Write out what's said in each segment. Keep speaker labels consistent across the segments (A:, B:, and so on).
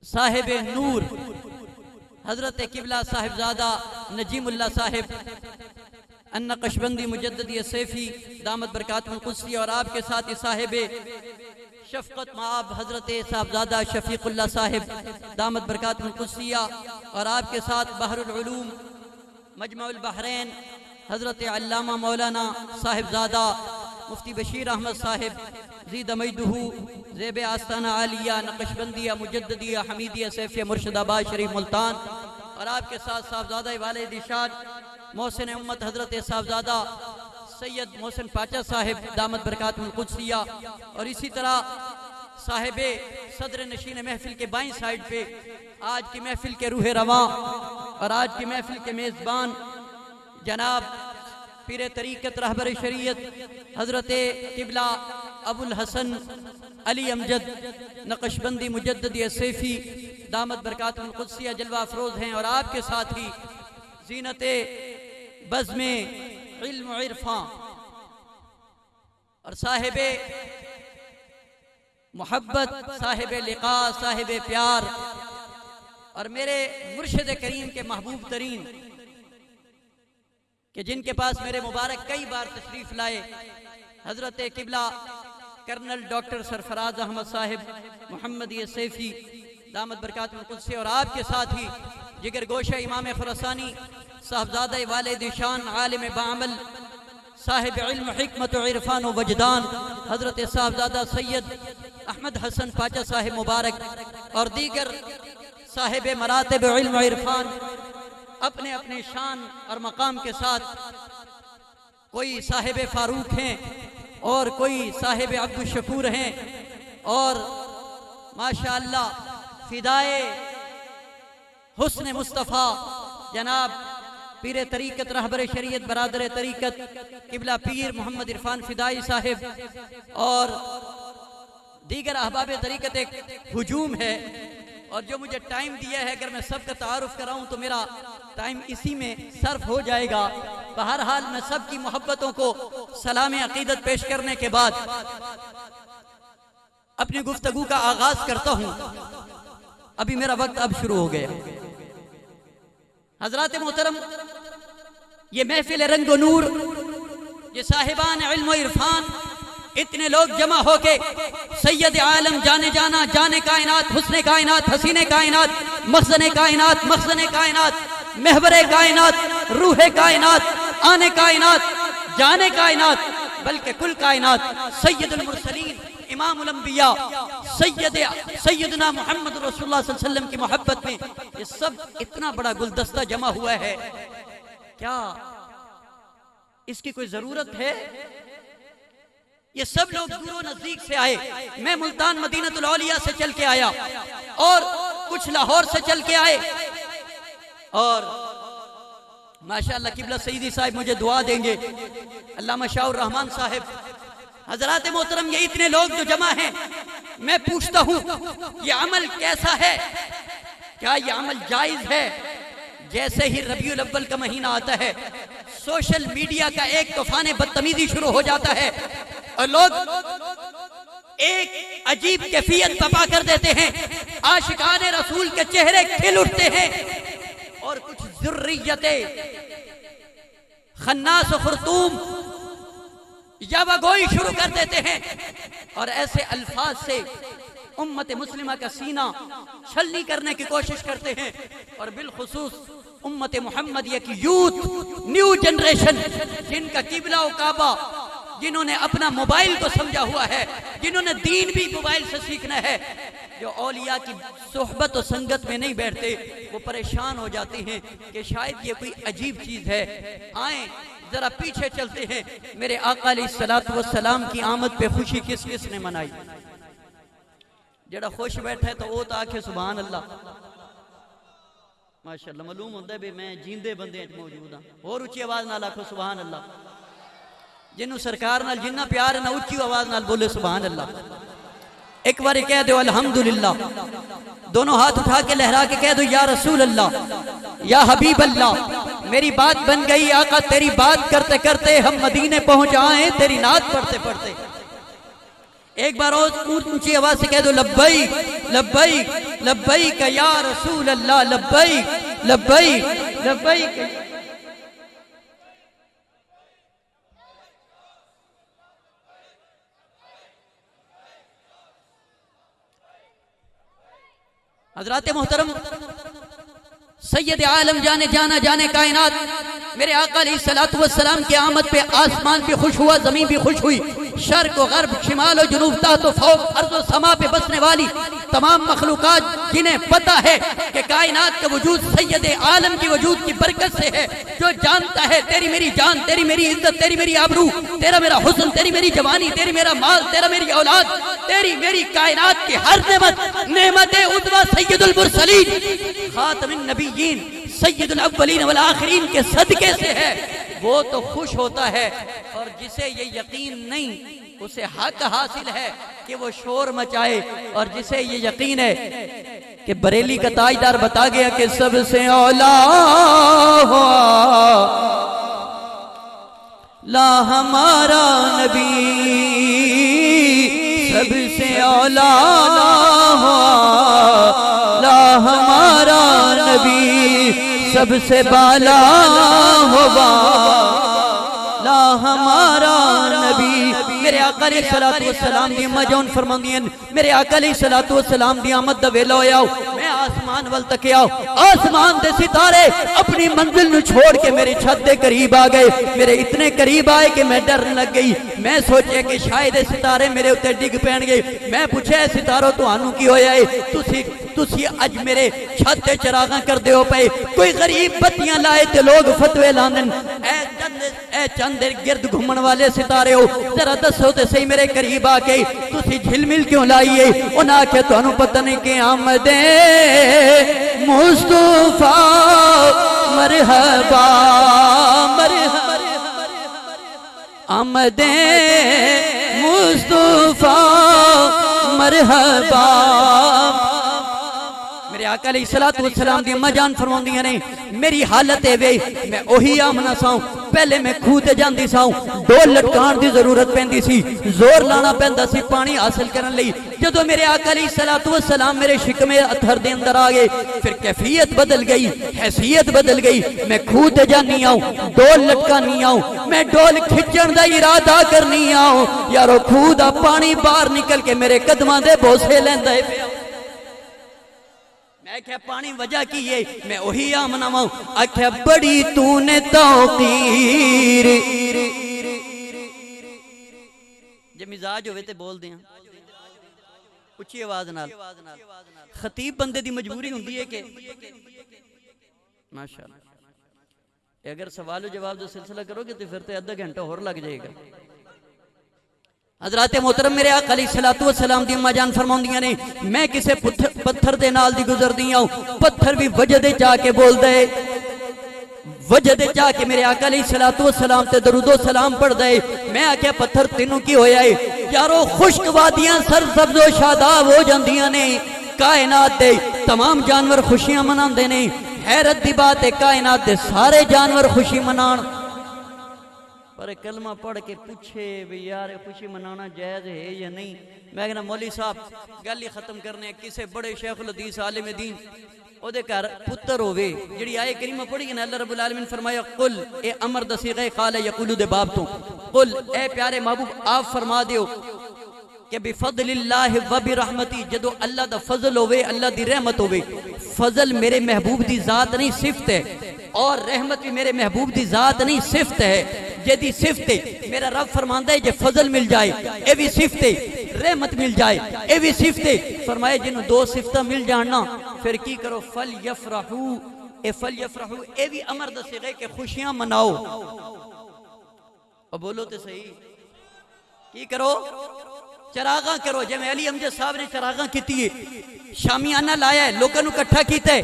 A: صاحب نور حضرت قبلہ صاحبزادہ نجیم اللہ صاحب النقشبندی مجددی سیفی دامت برکاتہ القدسی، اور آپ کے ساتھ صاحب شفقت معاب حضرت صاحبزادہ شفیق اللہ صاحب دامت برکاتہ القدسیہ، اور آپ کے ساتھ بحر العلوم مجمع البحرین حضرت علامہ مولانا صاحبزادہ مفتی بشیر احمد صاحب زید میدہ زیب آستانہ عالیہ نقشبندیہ مجددیہ حمیدیہ سیفیہ مرشد آباد شریف ملتان، اور آپ کے ساتھ صاحبزادہ والد ارشاد محسن امت حضرت صاحبزادہ سید محسن پاچا صاحب دامت برکاتہ القدسیہ، اور اسی طرح صاحب صدر نشین محفل کے بائیں سائیڈ پہ آج کی محفل کے روح رواں اور آج کی محفل کے میزبان جناب پیر طریقت رہبر شریعت حضرت قبلہ ابو الحسن علی امجد نقشبندی مجددی سیفی دامت برکاتہ القدسیہ جلوہ افروز ہیں، اور آپ کے ساتھ ہی زینت بزم علم و عرفاں اور صاحب محبت، صاحب لقاء، صاحب پیار، اور میرے مرشد کریم کے محبوب ترین کہ جن کے پاس میرے مبارک کئی بار تشریف لائے حضرت قبلہ کرنل ڈاکٹر سرفراز احمد صاحب محمدی سیفی دامت برکاتہ القدسی، اور آپ کے ساتھ ہی جگر گوشہ امام خراسانی صاحبزادہ والد شان عالم بعمل صاحب علم حکمت و عرفان و وجدان حضرت صاحبزادہ سید احمد حسن پاچا صاحب مبارک، اور دیگر صاحب مراتب علم و عرفان اپنے اپنے شان اور مقام کے ساتھ، کوئی صاحب فاروق ہیں اور کوئی صاحب عبد الشکور ہیں، اور ماشاءاللہ فدائے حسن مصطفیٰ جناب پیر طریقت رہبر شریعت برادر طریقت قبلہ پیر محمد عرفان فدائی صاحب اور دیگر احباب طریقت ایک ہجوم ہے، اور جو مجھے ٹائم دیا ہے اگر میں سب کا تعارف کراؤں تو میرا ٹائم اسی میں صرف ہو جائے گا۔ بہرحال میں سب کی محبتوں کو سلام عقیدت پیش کرنے کے بعد اپنی گفتگو کا آغاز کرتا ہوں۔ ابھی میرا وقت اب شروع ہو گیا۔ حضرات محترم، یہ محفل رنگ و نور، یہ صاحبان علم و عرفان، اتنے لوگ جمع ہو کے سید عالم جانے جانا جانے کائنات حسن کائنات حسین کائنات مخزن کائنات مخزن کائنات محور کائنات روح کائنات آنے کائنات جانے کائنات بلکہ کل کائنات سید المرسلین امام الانبیاء سیدنا محمد رسول اللہ صلی اللہ علیہ وسلم کی محبت میں یہ سب اتنا بڑا گلدستہ جمع ہوا ہے، کیا اس کی کوئی ضرورت ہے؟ یہ سب لوگ دور و نزدیک سے آئے، میں ملتان مدینہ الاولیاء سے چل کے آیا اور کچھ لاہور سے چل کے آئے، اور ماشاءاللہ قبلہ سیدی صاحب مجھے دعا دیں گے، علامہ شاہ الرحمن صاحب۔ حضرات محترم، یہ اتنے لوگ جو جمع ہیں، میں پوچھتا ہوں یہ عمل کیسا ہے؟ کیا یہ عمل جائز ہے؟ جیسے ہی ربیع الاول کا مہینہ آتا ہے سوشل میڈیا کا ایک طوفان بدتمیزی شروع ہو جاتا ہے، اور لوگ ایک عجیب کیفیت پپا کر دیتے ہیں، عاشقان رسول کے چہرے کھل اٹھتے ہیں، اور کچھ ذریتیں خناس و خرطوم یاوہ گوئی شروع کر دیتے ہیں، اور ایسے الفاظ سے امت مسلمہ کا سینہ چھلنی کرنے کی کوشش کرتے ہیں، اور بالخصوص امت محمدیہ کی یوتھ نیو جنریشن جن کا قبلہ و کعبہ، جنہوں نے اپنا موبائل کو سمجھا ہوا ہے، جنہوں نے دین بھی موبائل سے سیکھنا ہے، جو اولیاء کی صحبت و سنگت میں نہیں بیٹھتے، وہ پریشان ہو جاتے ہیں کہ شاید یہ کوئی عجیب چیز ہے۔ آئیں ذرا پیچھے چلتے ہیں، میرے آقا علیہ السلام کی آمد پہ خوشی کس کس نے منائی؟ جڑا خوش بیٹھا ہے تو وہ تو آکھے سبحان اللہ۔ ماشاءاللہ معلوم ہوتا ہے بھی میں جیندے بندے موجود ہاں، اور اچھی آواز نال آکھو سبحان اللہ۔ جنہوں سرکار نال جنہ پیار ہے نہ اچھی آواز نال بولے سبحان اللہ۔ ایک بار کہہ دو الحمدللہ، دونوں ہاتھ اٹھا کے لہرا کے کہہ دو یا رسول اللہ یا حبیب اللہ، میری بات بن گئی آقا تیری بات کرتے کرتے ہم مدینے پہنچ آئیں تیری نعت پڑھتے پڑھتے۔ ایک بار اور اونچی آواز سے کہہ دو لبیک لبیک لبیک یا رسول اللہ لبیک لبیک لبیک. حضرات محترم، سید عالم جانے جانا جانے کائنات میرے آقا علیہ السلام کی آمد پہ آسمان بھی خوش ہوا، زمین بھی خوش ہوئی، شرق و غرب، شمال و جنوب، تحت و فوق، ارض و سما پہ بسنے والی تمام مخلوقات جنہیں پتہ ہے کہ کائنات کا وجود سید عالم کی وجود کی برکت سے ہے، جو جانتا ہے تیری میری جان، تیری میری عزت، تیری میری آبرو، تیرا میرا حسن، تیری میری جوانی، تیری میرا مال، تیرا میری اولاد، تیری میری کائنات کی ہر نعمت عظمیٰ سید المرسلین خاتم النبیین سید الاولین والآخرین کے صدقے سے ہے، وہ تو خوش ہوتا ہے. اور جسے یہ یقین نہیں اسے حق حاصل ہے کہ وہ شور مچائے، اور جسے یہ یقین ہے کہ بریلی کا تاجدار بتا گیا کہ سب سے اولا لا ہمارا نبی، سب سے اولا لا ہمارا نبی، سب سے بالا ہوگا لا ہمارا نبی. میرے آقا علیہ السلام دی امہ جون فرماندی ہیں میرے آقا علیہ السلام دی آمد دا ویلا ہویا میں آسمان وال تکیا، آسمان دے ستارے اپنی منزل نو چھوڑ کے میرے چھت دے قریب آ گئے، میرے اتنے قریب آئے کہ میں ڈر لگ گئی. میں سوچے کہ شاید ستارے میرے اتنے ڈگ پین گئے. میں پوچھے ستاروں تو آنو کی ہویا ہے، تسی اج میرے چھت دے چراغاں کر دیو پے، کوئی غریب بتیاں لائے تے لوگ فتوے لانن. اے چند گرد گھومن والے ستارے ہو، ذرا دسو تے صحیح میرے قریب آ کے تسی جھل مل کیوں لائیے؟ انہاں کہ تانوں پتہ نہیں کہ آمد مصطفیٰ مرحبا مرحبا آمد مصطفیٰ مرحبا. میرے آقا علیہ السلام دی امہ جان فرماندیاں نے میری حالت ہے وے میں اوہی آمنا ساؤں، پہلے میں کھوتے جاندی ساؤں، ڈول لٹکان دی ضرورت پیندی سی، زور لانا پیندا سی پانی حاصل کرن لئی. جدو میرے آقا علیہ السلام میرے شکم اتھر دے اندر آگئے پھر کیفیت بدل گئی، حیثیت بدل گئی. میں کھوتے جانی آؤں، ڈول لٹکانی آؤں، میں ڈول کھچن دا ارادہ کرنی آؤں، یارو کھو دا پانی باہر نکل کے میرے قدماں دے بوسے لیندہ ہے. میں کہا پانی وجہ کی ہے میں وہی آمنا ہوں. آکھا بڑی تو نے توقیر جے مزاج ہوئے تے بول دیاں اچھی آواز نال. خطیب بندے دی مجبوری ہوندی ہے کہ ماشاءاللہ اگر سوال و جواب جو سلسلہ کرو گے تو پھر تے آدھا گھنٹہ اور لگ جائے گا. حضرات محترم میرے آقا علیہ السلام دی امہ جان فرماندیاں نے میں کسے پتھر دے نال دی گزر دیاں پتھر بھی وجہ دے چاہ کے بول دے، وجہ دے چاہ کے میرے آقا علیہ السلام تے درود و سلام پڑھ دے. میں آکھیا پتھر تینوں کی ہویا ہے؟ یارو خشک وادیاں سرسبز و شاداب ہو جاندیاں نے، کائنات دے تمام جانور خوشیاں مناندے نے. حیرت دی بات ہے کائنات دے سارے جانور خوشی منان، پر کلمہ پڑھ کے پوچھے بھی یار خوشی منانا جائز ہے یا نہیں. میں کہنا مولوی صاحب گل ہی ختم کرنے کسے بڑے شیخ الحدیث عالم دین او دے گھر پتر ہوئے جڑی آئے کریمہ پڑھی گی نا اللہ رب العالمین فرمایا قل اے امر دا صیغہ قال یقولو دے باب تو قل اے پیارے محبوب آپ فرما دیو کہ بفضل اللہ و برحمتی جدو اللہ دا فضل ہوئے اللہ دی رحمت ہوئے. فضل میرے محبوب دی ذات نہیں صفت ہے اور رحمت بھی میرے محبوب دی ذات نہیں صفت ہے. جدی صفت ہے میرا رب فرماندہ ہے جے فضل مل جائے اے بھی صفت ہے، رحمت مل جائے اے بھی صفت ہے. فرمائے جنہوں دو صفتہ مل جاننا پھر کی کرو فل یفرحو اے بھی امر دا صیغہ کہ خوشیاں مناؤ. اب بولو تے صحیح کی کرو؟ چراغاں کرو. جے میں علی امجد صاحب نے چراغاں کیتی ہے، شامیانہ لایا ہے، لوگوں نے کٹھا کیتا ہے.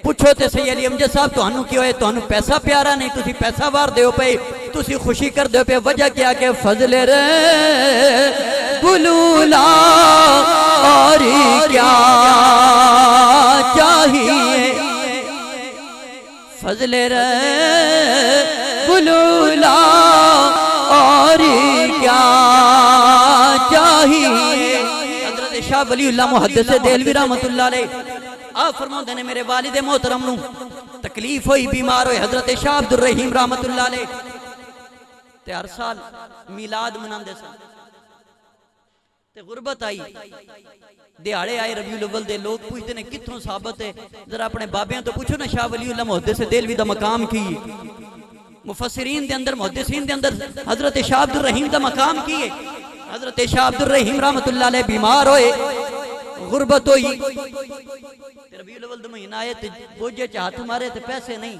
A: پوچھو تے صحیح علی امجد صاحب تو ہنو کیوں ہے؟ تو ہنو پیسہ پیارا نہیں، تسی پیسہ وار دیو پہ، تسی خوشی کر دیو پہ. وجہ کیا کہ فضل بلولا اور کیا چاہیے، فضل بلولا اور کیا چاہیے. حضرت شاہ ولی اللہ محدث دہلوی رحمت اللہ علیہ آپ فرماتے نے میرے والد محترم نو تکلیف ہوئی، بیمار ہوئے، حضرت شاہ عبد الرحیم رحمت اللہ علیہ تے ہر سال میلاد مناندے سن تے غربت آئی، دیہاڑے آئے ربیع الاول دے، لوگ پوچھتے ہیں کتھوں ثابت ہے، ذرا اپنے بابیاں تو پوچھو نا شاہ ولی اللہ محدث دہلوی دا مقام کی مفسرین دے اندر محدثین دے اندر حضرت شاہ عبد الرحیم دا مقام کی ہے۔ حضرت شاہ عبد الرحیم رحمت اللہ علیہ بیمار ہوئے، غربت ہوئی، ربیع الاول دا مہینہ آئے تے بوجھے چاہت مارے تے پیسے نہیں،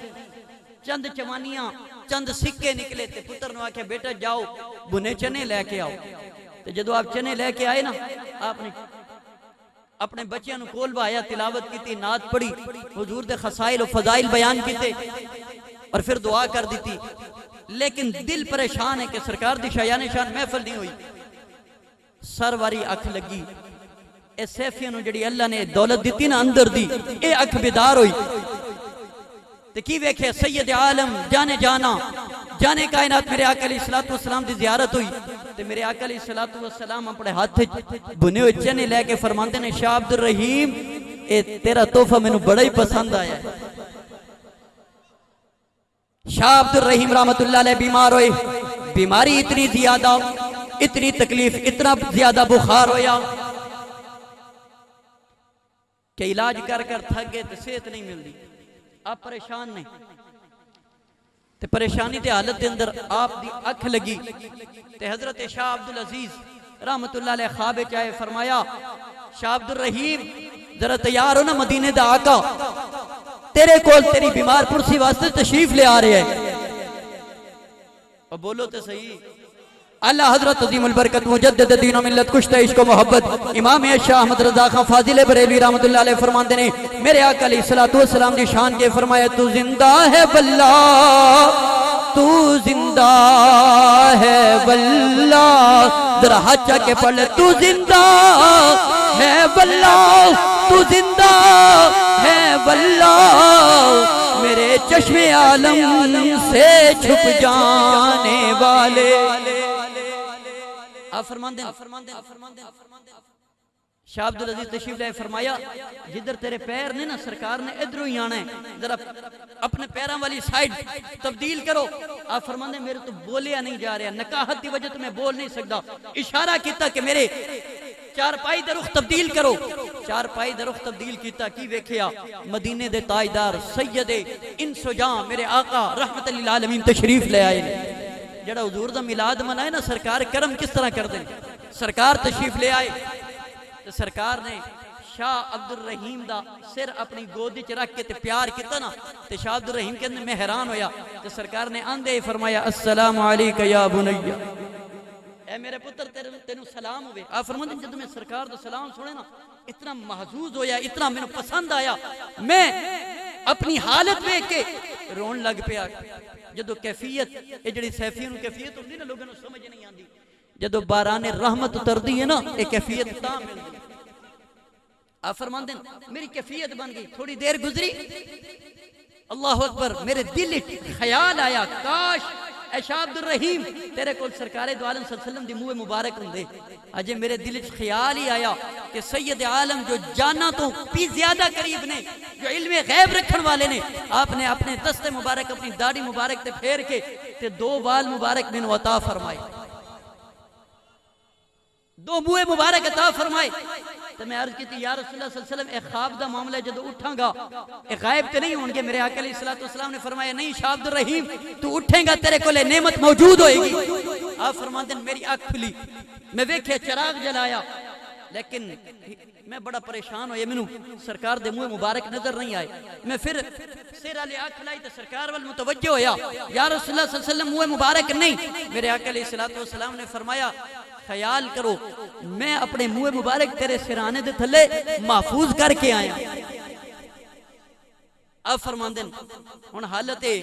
A: چند چوانیاں چند سکے نکلے تے پتر نو آکھے بیٹا جاؤ بنے چنے لے کے آؤ، تے جدو آپ چنے لے کے آئے نا، آپ نے اپنے بچیاں نو کول بایا، تلاوت کیتی، نعت پڑھی، حضور دے خصائل و فضائل بیان کیتے اور پھر دعا کر دیتی، لیکن دل پریشان ہے کہ سرکار دی شایان شان محفل نہیں ہوئی۔ سر واری اکھ لگی، اے سیفیاں نو جڑی اللہ نے دولت دیتی نا اندر دی، اے اکھ بیدار ہوئی تے کی ویکھے سید عالم جانے جانا جانے کائنات میرے آقا علیہ السلام دی زیارت ہوئی تے میرے آقا علیہ السلام اپنے ہاتھ بنے ہوئے چنے لے کے فرماندے نے شاہ عبد الرحیم اے تیرا تحفہ میں نو بڑا ہی پسند آیا ہے۔ شاہ عبد الرحیم رحمت اللہ علیہ بیمار ہوئے، بیماری اتنی زیادہ، اتنی تکلیف، اتنا زیادہ بخار ہویا کہ علاج کر کر تھک گئے تو صحت نہیں مل دی، آپ پریشان نہیں تے پریشانی دے حالت دے اندر آپ دی اکھ لگی تے حضرت شاہ عبدالعزیز رحمت اللہ علیہ خواب چاہے فرمایا شاہ عبد الرحیم ذرا تیار ہو نا، مدینے دا آقا تیرے کول تیری بیمار پرسی واسطے تشریف لے آ رہے ہیں، اور بولو تے صحیح اللہ حضرت عظیم البرکت مجدد دین و ملت کشتہ عشق و محبت امام شاہ احمد رضا خان فاضل بریلوی رحمت اللہ علیہ فرماندے نے میرے آقا علیہ السلام دی شان کے فرمایا تو زندہ ہے واللہ، تو زندہ ہے واللہ، ذرا ہاتھ چاہ کے پڑھ لے، تو زندہ ہے واللہ، تو زندہ ہے واللہ، میرے چشم عالم سے چھپ جانے والے۔ آپ فرمان دیں شاہ عبدالعزیز تشریف لائے فرمایا جدھر تیرے پیر نے نا سرکار نے ادھروں ہی آنا ہے، ذرا اپنے پیروں والی سائیڈ تبدیل کرو۔ آپ فرمان دیں میرے تو بولیا نہیں جا رہا، نکاحت دی وجہ تو میں بول نہیں سکتا، اشارہ کیتا کہ میرے چار پائی دے رخ تبدیل کرو، چار پائی دے رخ تبدیل کیتا، کی ویکھیا مدینے دے تاجدار سید انس و جاں میرے آقا رحمت للعالمین تشریف لے آئے۔ جڑا حضور دا میلاد منائے نا سرکار کرم کس طرح کر دیں، سرکار تشریف لے آئے تو سرکار نے شاہ عبد الرحیم دا سر اپنی گود وچ رکھ کے تے پیار کیتا نا تے شاہ عبد الرحیم کے اندر میں حیران ہویا تے سرکار نے آندے فرمایا السلام علیک یا بنی، اے میرے پتر تینوں سلام ہوئے۔ آپ فرماتے ہیں جب میں سرکار دا سلام سنے نا اتنا محظوظ ہویا، اتنا میں پسند آیا، میں اپنی حالت دیکھ کے رون لگ پیا۔ جدو کیفیت یہ جڑی سیفیوں کیفیت ہوندی نا لوگوں سمجھ نہیں آندی، جدو باران رحمت اتردی ہے نا یہ کیفیت تا ملدی۔ آپ فرماندے میری کیفیت بن گئی، تھوڑی دیر گزری اللہ اکبر میرے دل خیال آیا کاش اے شاہ عبد الرحیم تیرے کول سرکار دو عالم صلی اللہ علیہ وسلم دی منہ مبارک ہوندے، اجے میرے دل وچ خیال ہی آیا کہ سید عالم جو جانا تو بھی زیادہ قریب نے، جو علم غیب رکھن والے نے، آپ نے اپنے دست مبارک اپنی داڑھی مبارک تے پھیر کے تے دو وال مبارک مینوں عطا فرمائے، دو منہ مبارک عطا فرمائے۔ تو میں عرض کی تھی یا رسول اللہ صلی اللہ علیہ وسلم اے خواب دا معاملہ جدو اٹھاں گا اے غائب تے نہیں ہونگے؟ میرے آقا علیہ السلام نے فرمایا نہیں شاہ عبد الرحیم تو اٹھیں گا تیرے کو لے نعمت موجود ہوئے گی۔ آپ فرماتے ہیں میری آنکھ کھلی، میں ویکھے چراغ جلایا، لیکن میں بڑا پریشان ہویا، میں سرکار دے منہ مبارک نظر نہیں آئے۔ میں پھر سیر علی آنکھ لائی تو سرکار وال متوجہ ہویا، یا رسول اللہ صلی اللہ علیہ وسلم منہ مبارک نہیں۔ میرے آقا علیہ السلام نے فرمایا خیال کرو میں اپنے منہ مبارک تیرے سرانے دے تھلے محفوظ کر کے آیا۔ اب فرماندے ہن حالت ہے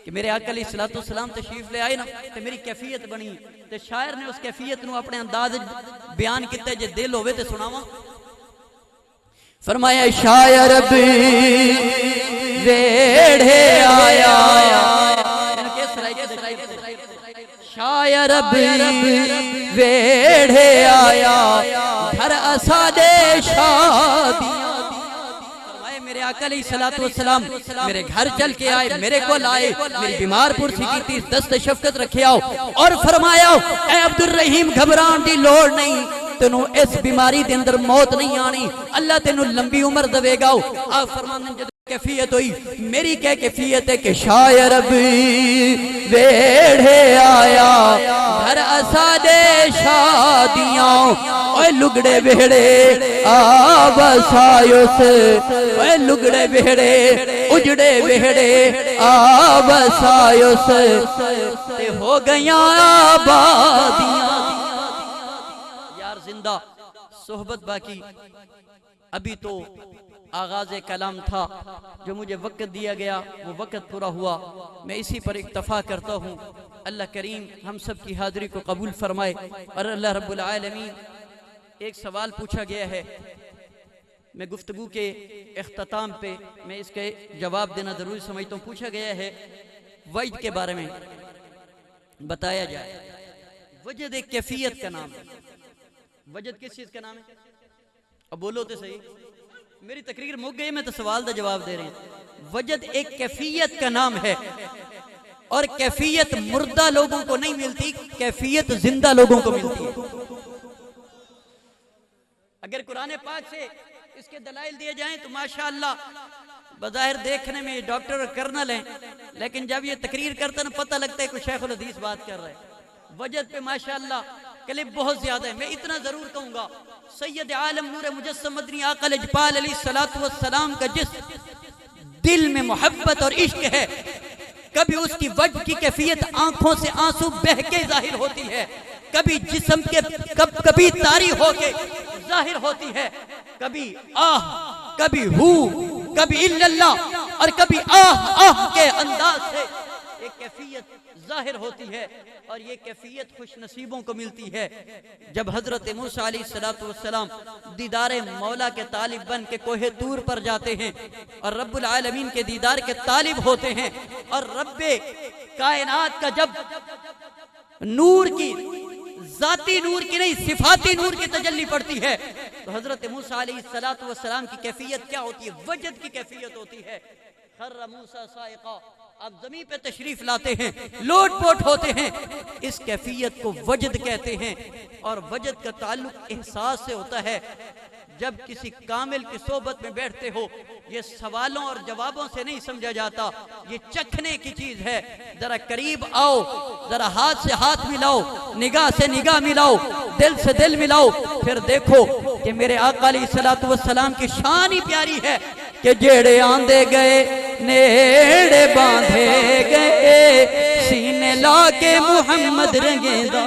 A: کہ میرے آقا علیہ السلام تشریف لے آئے نا تے میری کیفیت بنی تے شاعر نے اس کیفیت نو اپنے انداز بیان کیتا، جے دل ہوئے تے سناواں۔ فرمایا شاعر بھی ویڑھے آیا، شاعر بھی ویڑھے آیا گھر اسادے شادیاں، میرے آقا علیہ السلام میرے گھر چل کے آئے، میرے کو لائے، میری بیمار پرسی کی تھی، دست شفقت رکھے آؤ اور فرمایا اے عبد الرحیم گھبران دی لوڑ نہیں، تینوں اس بیماری دے اندر موت نہیں آنی، اللہ تینوں لمبی عمر دے گا۔ آپ فرماندن جدو کیفیت ہوئی میری کیا کیفیت ہے کہ شاید ربی ویڑھے آیا گھر اسادے شادیاں، اوے لگڑے بہڑے آبس آیوس، اوے لگڑے بہڑے اجڑے بہڑے آبس آیوس، تے ہو گیاں آبادیاں۔ یار زندہ صحبت باقی، ابھی تو آغاز کلام تھا، جو مجھے وقت دیا گیا وہ وقت پورا ہوا، میں اسی پر اکتفا کرتا ہوں۔ اللہ کریم ہم سب کی حاضری کو قبول فرمائے۔ اور اللہ رب العالمین، ایک سوال پوچھا گیا ہے، میں گفتگو کے اختتام پہ میں اس کے جواب دینا ضروری سمجھتا ہوں۔ پوچھا گیا ہے وجد کے بارے میں بتایا جائے۔ وجد ایک کیفیت کا نام ہے۔ وجد کس چیز کا نام ہے؟ اب بولو تو صحیح، میری تقریر مک گئی، میں تو سوال دا جواب دے رہے ہیں۔ وجد ایک کیفیت کا نام ہے، اور کیفیت مردہ لوگوں کو نہیں ملتی، کیفیت زندہ لوگوں کو ملتی ہے۔ اگر قرآن پاک سے اس کے دلائل دیے جائیں تو ماشاءاللہ بظاہر دیکھنے میں ڈاکٹر کرنل ہیں، لیکن جب یہ تقریر کرتا نا پتہ لگتا ہے کوئی شیخ الحدیث بات کر رہا ہے۔ وجد پہ ماشاءاللہ کلپ بہت زیادہ ہے۔ میں اتنا ضرور کہوں گا، سید عالم نور مجسم مدنی آقا لجپال علیہ السلام کا جس دل میں محبت اور عشق ہے، کبھی اس کی وجہ کی کیفیت آنکھوں سے آنسو بہ کے ظاہر ہوتی ہے، کبھی جسم کے کبھی طاری ہو کے ظاہر ہوتی ہے، کبھی آہ، کبھی ہو، کبھی اللہ، اور کبھی آہ کے انداز سے ایک کیفیت ظاہر ہوتی ہے۔ اور یہ کیفیت خوش نصیبوں کو ملتی ہے جب حضرت موسیٰ علیہ السلام دیدار مولا کے طالب بن کے کوہ طور پر جاتے ہیں اور رب العالمین کے دیدار کے طالب ہوتے ہیں، اور رب کائنات کا جب نور کی، ذاتی نور کی نہیں صفاتی نور کی تجلی پڑتی ہے تو حضرت موسیٰ علیہ السلام کی کیفیت کیا ہوتی ہے؟ وجد کی کیفیت ہوتی ہے۔ خر موسیٰ صائقا، آپ زمین پہ تشریف لاتے ہیں، لوٹ پوٹ ہوتے ہیں، اس کیفیت کو وجد کہتے ہیں۔ اور وجد کا تعلق احساس سے ہوتا ہے۔ جب کسی کامل کی صحبت میں بیٹھتے ہو، یہ سوالوں اور جوابوں سے نہیں سمجھا جاتا، یہ چکھنے کی چیز ہے۔ ذرا قریب آؤ، ذرا ہاتھ سے ہاتھ ملاؤ، نگاہ سے نگاہ ملاؤ، دل سے دل ملاؤ، پھر دیکھو کہ میرے آقا علیہ السلام کی شان ہی پیاری ہے کہ جیڑے آندے گئے نیڑے باندھے گئے، سینے لا کے محمد رنگیں دا